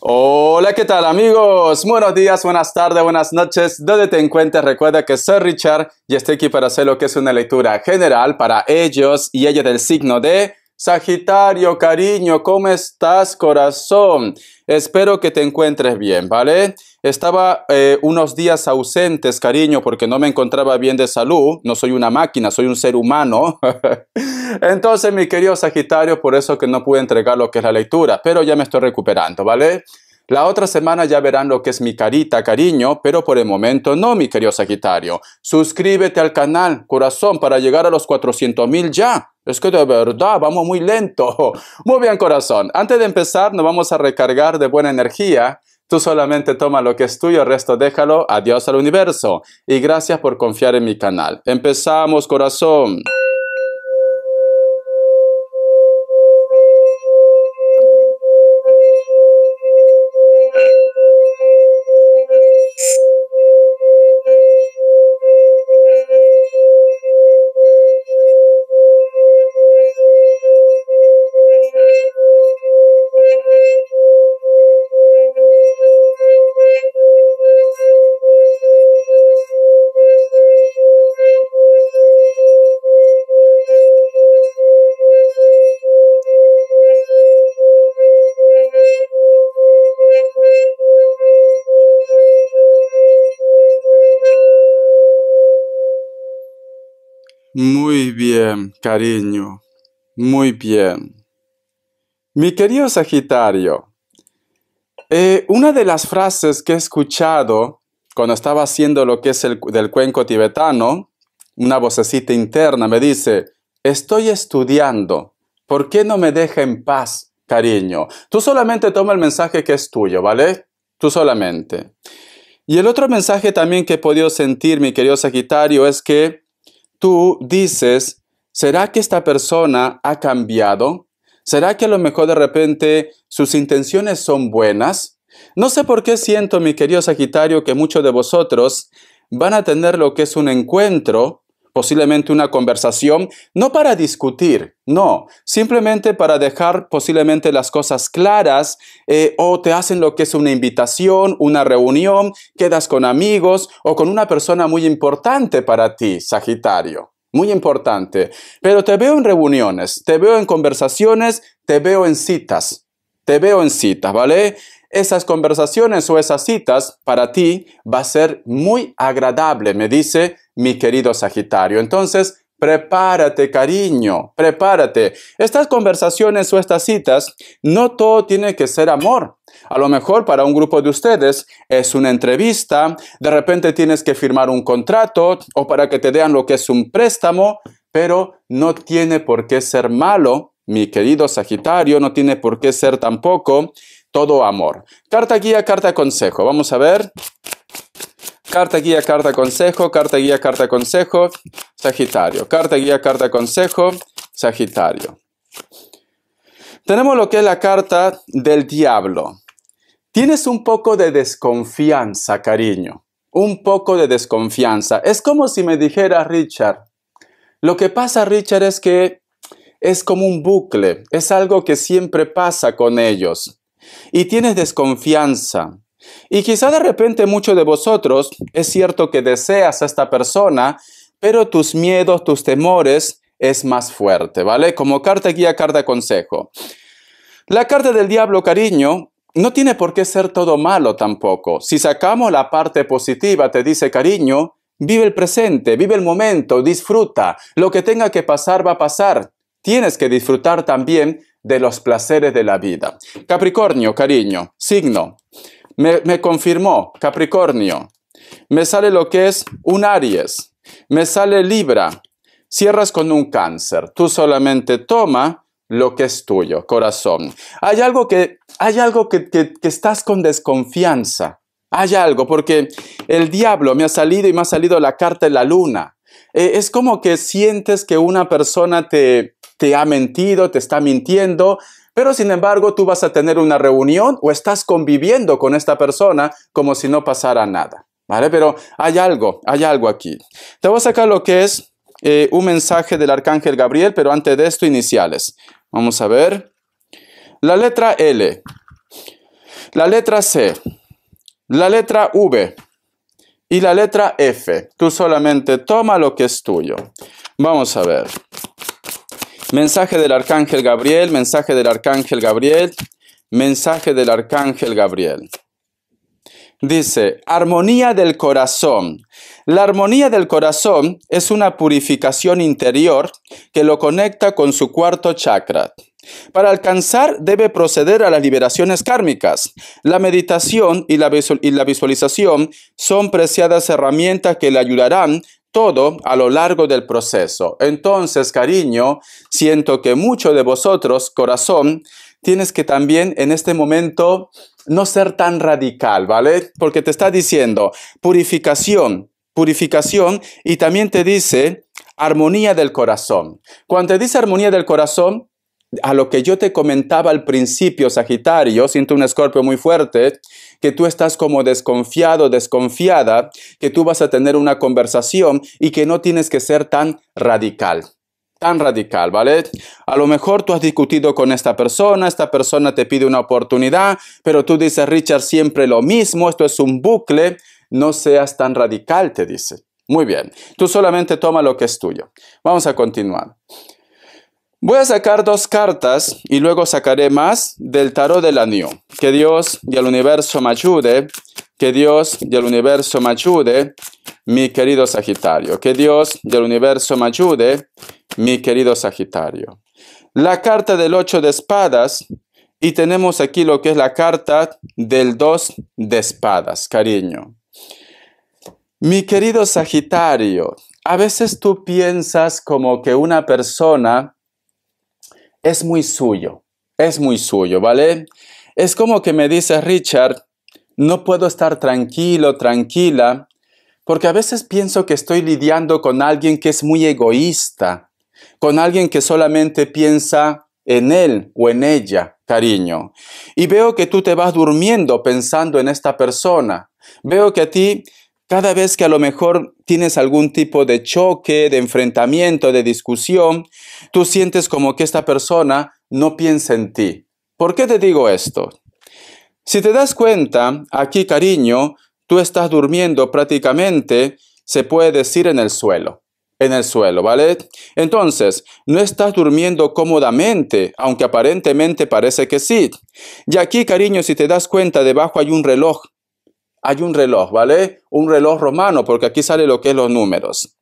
Hola, ¿qué tal amigos? Buenos días, buenas tardes, buenas noches. Donde te encuentres, recuerda que soy Richard y estoy aquí para hacer lo que es una lectura general para ellos y ellas del signo de Sagitario. Cariño, ¿cómo estás, corazón? Espero que te encuentres bien, ¿vale? Estaba unos días ausentes, cariño, porque no me encontraba bien de salud. No soy una máquina, soy un ser humano. Entonces, mi querido Sagitario, por eso que no pude entregar lo que es la lectura, pero ya me estoy recuperando, ¿vale? La otra semana ya verán lo que es mi carita, cariño, pero por el momento no, mi querido Sagitario. Suscríbete al canal, corazón, para llegar a los 400,000 ya. Es que de verdad, vamos muy lento. Muy bien, corazón. Antes de empezar, nos vamos a recargar de buena energía. Tú solamente toma lo que es tuyo, el resto déjalo. Adiós al universo. Y gracias por confiar en mi canal. Empezamos, corazón. Muy bien, cariño. Muy bien. Mi querido Sagitario, una de las frases que he escuchado cuando estaba haciendo lo que es el del cuenco tibetano, una vocecita interna me dice, estoy estudiando, ¿por qué no me deja en paz, cariño? Tú solamente toma el mensaje que es tuyo, ¿vale? Tú solamente. Y el otro mensaje también que he podido sentir, mi querido Sagitario, es que tú dices, ¿será que esta persona ha cambiado? ¿Será que a lo mejor de repente sus intenciones son buenas? No sé por qué siento, mi querido Sagitario, que muchos de vosotros van a tener lo que es un encuentro, posiblemente una conversación, no para discutir, no, simplemente para dejar posiblemente las cosas claras, o te hacen lo que es una invitación, una reunión, quedas con amigos o con una persona muy importante para ti, Sagitario. Muy importante. Pero te veo en reuniones, te veo en conversaciones, te veo en citas. Te veo en citas, ¿vale? Esas conversaciones o esas citas para ti va a ser muy agradable, me dice mi querido Sagitario. Entonces, prepárate, cariño, prepárate. Estas conversaciones o estas citas, no todo tiene que ser amor. A lo mejor para un grupo de ustedes es una entrevista, de repente tienes que firmar un contrato o para que te den lo que es un préstamo, pero no tiene por qué ser malo, mi querido Sagitario, no tiene por qué ser tampoco todo amor. Carta guía, carta consejo. Vamos a ver. Carta guía, carta consejo, carta guía, carta consejo, Sagitario. Carta guía, carta consejo, Sagitario. Tenemos lo que es la carta del diablo. Tienes un poco de desconfianza, cariño. Un poco de desconfianza. Es como si me dijera Richard. Lo que pasa, Richard, es que es como un bucle. Es algo que siempre pasa con ellos. Y tienes desconfianza. Y quizá de repente muchos de vosotros, es cierto que deseas a esta persona, pero tus miedos, tus temores es más fuerte, ¿vale? Como carta guía, carta consejo. La carta del diablo, cariño, no tiene por qué ser todo malo tampoco. Si sacamos la parte positiva, te dice, cariño, vive el presente, vive el momento, disfruta. Lo que tenga que pasar va a pasar. Tienes que disfrutar también de los placeres de la vida. Capricornio, cariño, signo. Me confirmó, Capricornio. Me sale lo que es un Aries. Me sale Libra. Cierras con un Cáncer. Tú solamente toma lo que es tuyo, corazón. Hay algo que estás con desconfianza. Hay algo, porque el diablo me ha salido y me ha salido la carta de la luna. Es como que sientes que una persona te ha mentido, te está mintiendo, pero sin embargo tú vas a tener una reunión o estás conviviendo con esta persona como si no pasara nada, ¿vale? Pero hay algo aquí. Te voy a sacar lo que es un mensaje del Arcángel Gabriel, pero antes de esto, iniciales. Vamos a ver. La letra L. La letra C, la letra V y la letra F. Tú solamente toma lo que es tuyo. Vamos a ver. Mensaje del Arcángel Gabriel, mensaje del Arcángel Gabriel, mensaje del Arcángel Gabriel. Dice, armonía del corazón. La armonía del corazón es una purificación interior que lo conecta con su cuarto chakra. Para alcanzar debe proceder a las liberaciones kármicas. La meditación y la visualización son preciadas herramientas que le ayudarán todo a lo largo del proceso. Entonces, cariño, siento que muchos de vosotros, corazón, tienes que también en este momento no ser tan radical, ¿vale? Porque te está diciendo purificación, purificación, y también te dice armonía del corazón. Cuando te dice armonía del corazón, a lo que yo te comentaba al principio, Sagitario, siento un escorpio muy fuerte, que tú estás como desconfiado, desconfiada, que tú vas a tener una conversación y que no tienes que ser tan radical, ¿vale? A lo mejor tú has discutido con esta persona te pide una oportunidad, pero tú dices, Richard, siempre lo mismo, esto es un bucle, no seas tan radical, te dice. Muy bien, tú solamente toma lo que es tuyo. Vamos a continuar. Voy a sacar 2 cartas y luego sacaré más del tarot de la New. Que Dios y el universo me ayude. Que Dios y el universo me ayude, mi querido Sagitario. Que Dios y el universo me ayude, mi querido Sagitario. La carta del 8 de espadas y tenemos aquí lo que es la carta del 2 de espadas, cariño. Mi querido Sagitario, a veces tú piensas como que una persona es muy suyo, ¿vale? Es como que me dice Richard, no puedo estar tranquilo, tranquila, porque a veces pienso que estoy lidiando con alguien que es muy egoísta, con alguien que solamente piensa en él o en ella, cariño. Y veo que tú te vas durmiendo pensando en esta persona. Veo que a ti, cada vez que a lo mejor tienes algún tipo de choque, de enfrentamiento, de discusión, tú sientes como que esta persona no piensa en ti. ¿Por qué te digo esto? Si te das cuenta, aquí, cariño, tú estás durmiendo prácticamente, se puede decir, en el suelo, ¿vale? Entonces, no estás durmiendo cómodamente, aunque aparentemente parece que sí. Y aquí, cariño, si te das cuenta, debajo hay un reloj, ¿vale? Un reloj romano, porque aquí sale lo que es los números.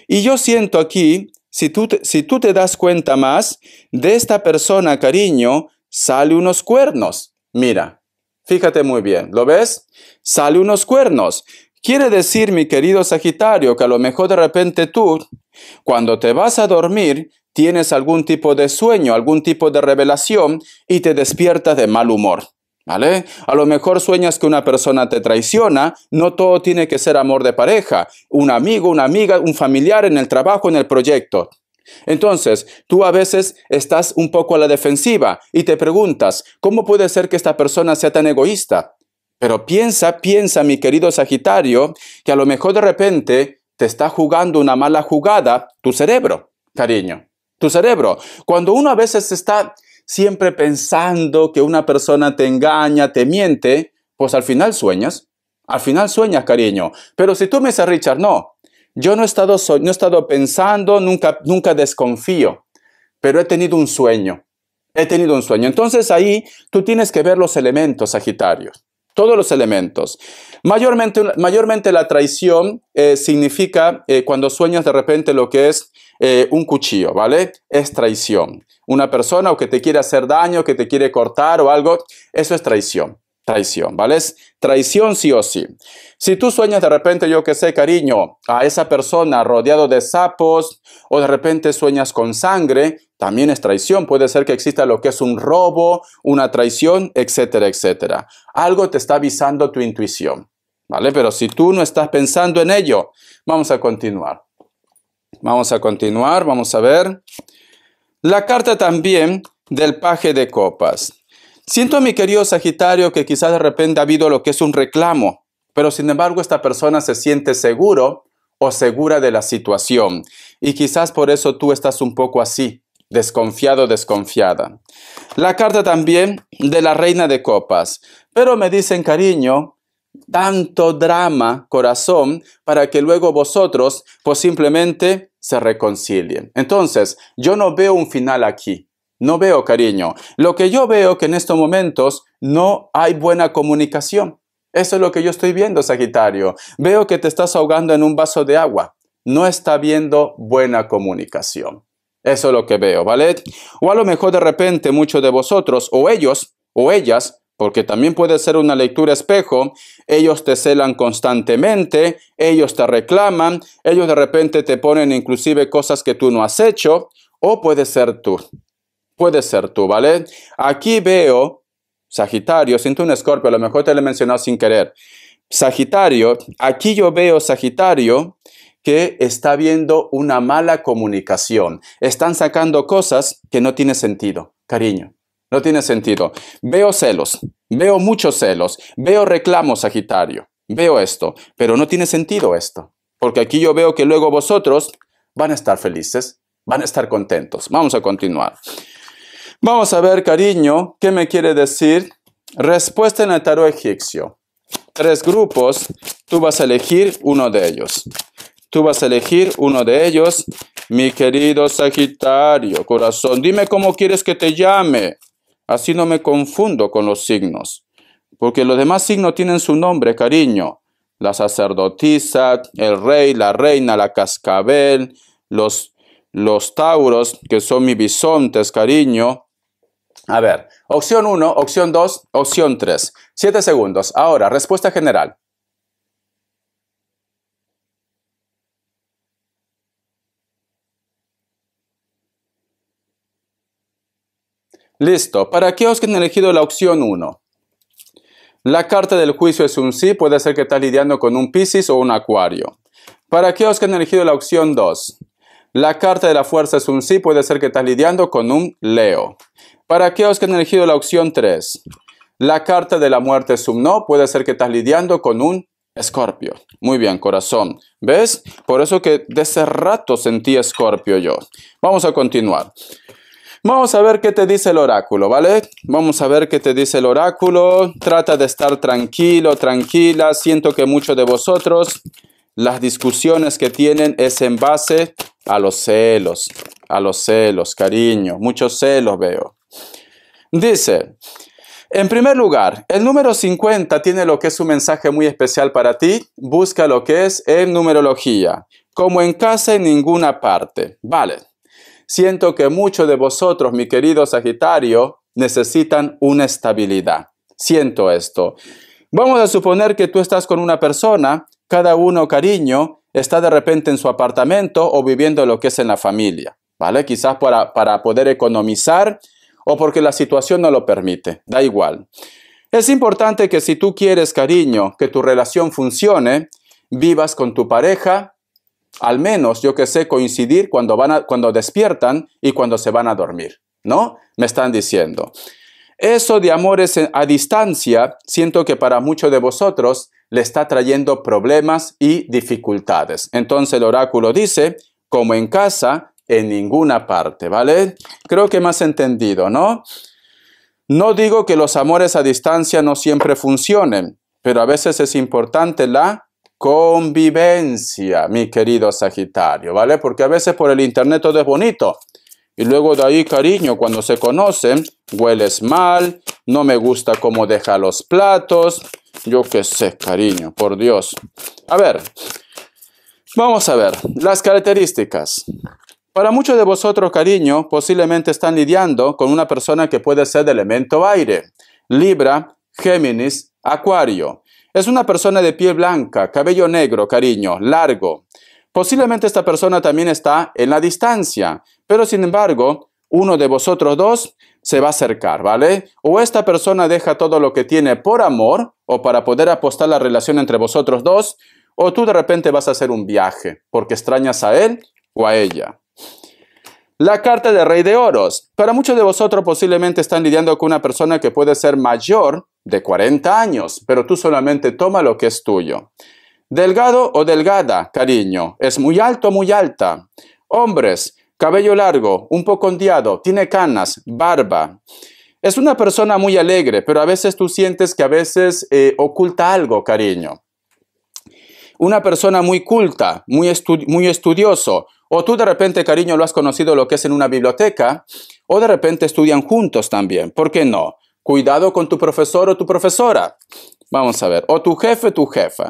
Y yo siento aquí, si tú te das cuenta más, de esta persona, cariño, sale unos cuernos. Mira, fíjate muy bien, ¿lo ves? Sale unos cuernos. Quiere decir, mi querido Sagitario, que a lo mejor de repente tú, cuando te vas a dormir, tienes algún tipo de sueño, algún tipo de revelación y te despiertas de mal humor. ¿Vale? A lo mejor sueñas que una persona te traiciona, no todo tiene que ser amor de pareja, un amigo, una amiga, un familiar en el trabajo, en el proyecto. Entonces, tú a veces estás un poco a la defensiva y te preguntas, ¿cómo puede ser que esta persona sea tan egoísta? Pero piensa, mi querido Sagitario, que a lo mejor de repente te está jugando una mala jugada tu cerebro, cariño, tu cerebro. Cuando uno a veces está siempre pensando que una persona te engaña, te miente, pues al final sueñas, cariño. Pero si tú me dices, Richard, no, yo no he estado pensando, nunca desconfío, pero he tenido un sueño. Entonces ahí tú tienes que ver los elementos, Sagitario, todos los elementos. Mayormente la traición significa cuando sueñas de repente lo que es un cuchillo, ¿vale? Es traición. Una persona o que te quiere hacer daño, que te quiere cortar o algo, eso es traición. ¿Vale? Es traición sí o sí. Si tú sueñas de repente, yo que sé, cariño, a esa persona rodeado de sapos o de repente sueñas con sangre, también es traición. Puede ser que exista lo que es un robo, una traición, etcétera, etcétera. Algo te está avisando tu intuición, ¿vale? Pero si tú no estás pensando en ello, vamos a continuar. Vamos a ver. La carta también del paje de copas. Siento, mi querido Sagitario, que quizás de repente ha habido lo que es un reclamo, pero sin embargo esta persona se siente seguro o segura de la situación y quizás por eso tú estás un poco así, desconfiado, desconfiada. La carta también de la reina de copas. Pero me dicen, cariño, tanto drama, corazón, para que luego vosotros pues simplemente se reconcilien. Entonces, yo no veo un final aquí. No veo, cariño. Lo que yo veo que en estos momentos no hay buena comunicación. Eso es lo que yo estoy viendo, Sagitario. Veo que te estás ahogando en un vaso de agua. No está habiendo buena comunicación. Eso es lo que veo, ¿vale? O a lo mejor de repente muchos de vosotros, o ellos, o ellas, porque también puede ser una lectura espejo, ellos te celan constantemente, ellos te reclaman, ellos de repente te ponen inclusive cosas que tú no has hecho, o puede ser tú. Puede ser tú, ¿vale? Aquí veo, Sagitario, siento un Escorpio, a lo mejor te lo he mencionado sin querer. Sagitario, aquí yo veo, Sagitario, que está habiendo una mala comunicación. Están sacando cosas que no tienen sentido, cariño. No tiene sentido. Veo celos, veo muchos celos, veo reclamos, Sagitario. Veo esto, pero no tiene sentido esto. Porque aquí yo veo que luego vosotros van a estar felices, van a estar contentos. Vamos a continuar. Vamos a ver, cariño, ¿qué me quiere decir? Respuesta en el tarot egipcio. 3 grupos, tú vas a elegir uno de ellos. Tú vas a elegir uno de ellos, mi querido Sagitario, corazón. Dime cómo quieres que te llame. Así no me confundo con los signos. Porque los demás signos tienen su nombre, cariño. La sacerdotisa, el rey, la reina, la cascabel, los tauros, que son mis bisontes, cariño. A ver, opción 1, opción 2, opción 3. 7 segundos. Ahora, respuesta general. Listo. ¿Para qué os han elegido la opción 1? La carta del juicio es un sí. Puede ser que estás lidiando con un Piscis o un Acuario. ¿Para qué os han elegido la opción 2? La carta de la fuerza es un sí. Puede ser que estás lidiando con un Leo. ¿Para qué os han elegido la opción 3? La carta de la muerte es un no. Puede ser que estás lidiando con un Escorpio. Muy bien, corazón. ¿Ves? Por eso que de ese rato sentí Escorpio yo. Vamos a continuar. Vamos a ver qué te dice el oráculo, ¿vale? Vamos a ver qué te dice el oráculo. Trata de estar tranquilo, tranquila. Siento que muchos de vosotros, las discusiones que tienen es en base a los celos, cariño. Muchos celos veo. Dice, en primer lugar, el número 50 tiene lo que es un mensaje muy especial para ti. Busca lo que es en numerología. Como en casa, en ninguna parte. Vale. Siento que muchos de vosotros, mi querido Sagitario, necesitan una estabilidad. Siento esto. Vamos a suponer que tú estás con una persona, cada uno, cariño, está de repente en su apartamento o viviendo lo que es en la familia, ¿vale? Quizás para poder economizar o porque la situación no lo permite, da igual. Es importante que si tú quieres, cariño, que tu relación funcione, vivas con tu pareja, al menos, yo que sé, coincidir cuando despiertan y cuando se van a dormir, ¿no? Me están diciendo. Eso de amores a distancia, siento que para muchos de vosotros le está trayendo problemas y dificultades. Entonces el oráculo dice, como en casa, en ninguna parte, ¿vale? Creo que me has entendido, ¿no? No digo que los amores a distancia no siempre funcionen, pero a veces es importante la convivencia, mi querido Sagitario, ¿vale? Porque a veces por el internet todo es bonito. Y luego de ahí, cariño, cuando se conocen, hueles mal, no me gusta cómo deja los platos. Yo qué sé, cariño, por Dios. A ver, vamos a ver las características. Para muchos de vosotros, cariño, posiblemente están lidiando con una persona que puede ser de elemento aire. Libra, Géminis, Acuario. Es una persona de piel blanca, cabello negro, cariño, largo. Posiblemente esta persona también está en la distancia, pero sin embargo, uno de vosotros dos se va a acercar, ¿vale? O esta persona deja todo lo que tiene por amor o para poder apostar la relación entre vosotros dos, o tú de repente vas a hacer un viaje porque extrañas a él o a ella. La carta de Rey de Oros. Para muchos de vosotros posiblemente están lidiando con una persona que puede ser mayor de 40 años, pero tú solamente toma lo que es tuyo. Delgado o delgada, cariño. Es muy alto o muy alta. Hombres, cabello largo, un poco ondeado, tiene canas, barba. Es una persona muy alegre, pero a veces tú sientes que a veces oculta algo, cariño. Una persona muy culta, muy estudioso, o tú de repente, cariño, lo has conocido lo que es en una biblioteca, o de repente estudian juntos también. ¿Por qué no? Cuidado con tu profesor o tu profesora. Vamos a ver, o tu jefe, tu jefa.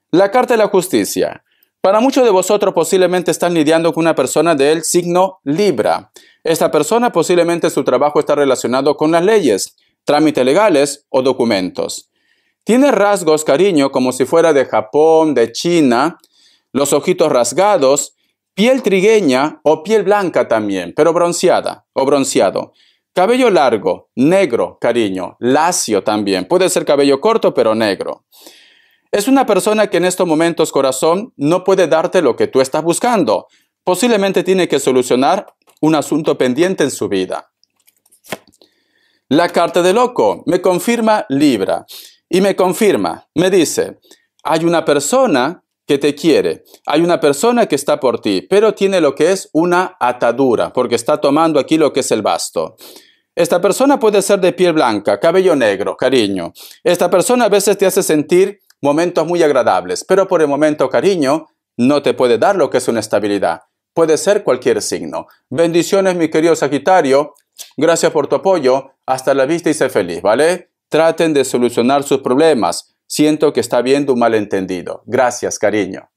La carta de la justicia. Para muchos de vosotros posiblemente están lidiando con una persona del signo Libra. Esta persona posiblemente su trabajo está relacionado con las leyes, trámites legales o documentos. Tiene rasgos, cariño, como si fuera de Japón, de China, los ojitos rasgados, piel trigueña o piel blanca también, pero bronceada o bronceado. Cabello largo, negro, cariño, lacio también. Puede ser cabello corto, pero negro. Es una persona que en estos momentos, corazón, no puede darte lo que tú estás buscando. Posiblemente tiene que solucionar un asunto pendiente en su vida. La carta de loco me confirma Libra. Y me confirma, me dice, hay una persona que te quiere, hay una persona que está por ti, pero tiene lo que es una atadura, porque está tomando aquí lo que es el basto. Esta persona puede ser de piel blanca, cabello negro, cariño. Esta persona a veces te hace sentir momentos muy agradables, pero por el momento, cariño, no te puede dar lo que es una estabilidad. Puede ser cualquier signo. Bendiciones, mi querido Sagitario. Gracias por tu apoyo. Hasta la vista y sé feliz, ¿vale? Traten de solucionar sus problemas. Siento que está habiendo un malentendido. Gracias, cariño.